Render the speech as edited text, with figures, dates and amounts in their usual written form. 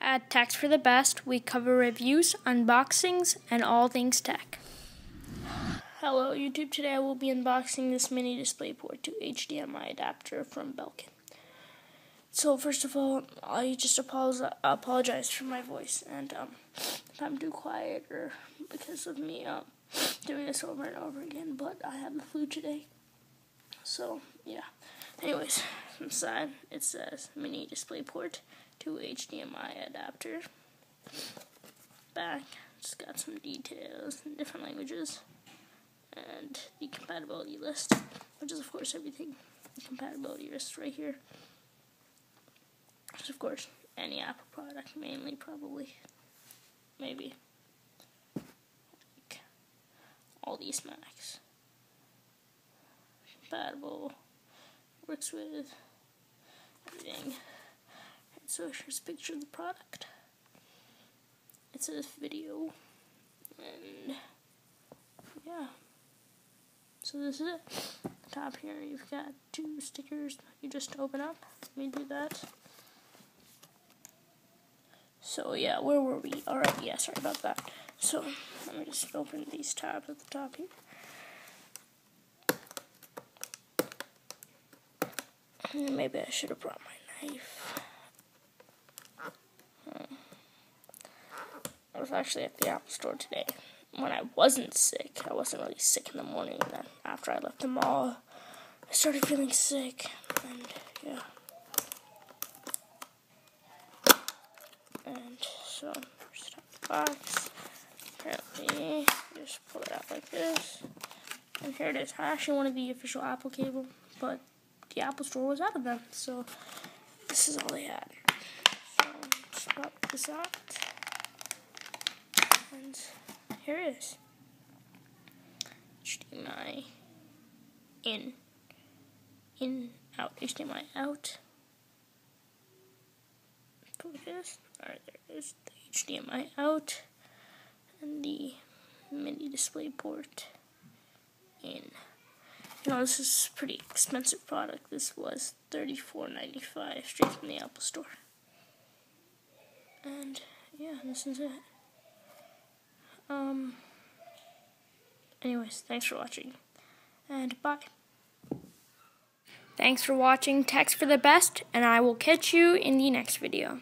At Techs for the Best, we cover reviews, unboxings, and all things tech. Hello YouTube, today I will be unboxing this mini display port to HDMI adapter from Belkin. So first of all, I just apologize for my voice, and if I'm too quiet or because of me doing this over and over again, but I have the flu today. So yeah, anyways, inside it says mini display port to HDMI adapter. Back, it's got some details in different languages and the compatibility list, which is of course everything. The compatibility list right here. Which is of course any Apple product, mainly, probably, maybe. Like all these Macs. Compatible, works with everything. So here's a picture of the product. It says video, and yeah. So this is it. At the top here, you've got two stickers you just open up. Let me do that. So yeah, where were we? Alright, yeah, sorry about that. So let me just open these tabs at the top here. Maybe I should have brought my knife. I was actually at the Apple store today when I wasn't sick. I wasn't really sick in the morning, and then after I left the mall, I started feeling sick, and yeah. And so, just have the box. Apparently, just pull it out like this. And here it is. I actually wanted the official Apple cable, but the Apple store was out of them, so this is all they had. So, just pop this out. And here it is. HDMI in, out, HDMI out. Focus. Alright, there it is. The HDMI out. And the mini display port in. You know, this is a pretty expensive product. This was $34.95 straight from the Apple store. And yeah, this is it. Anyways, thanks for watching, and bye. Thanks for watching Techs for the Best, and I will catch you in the next video.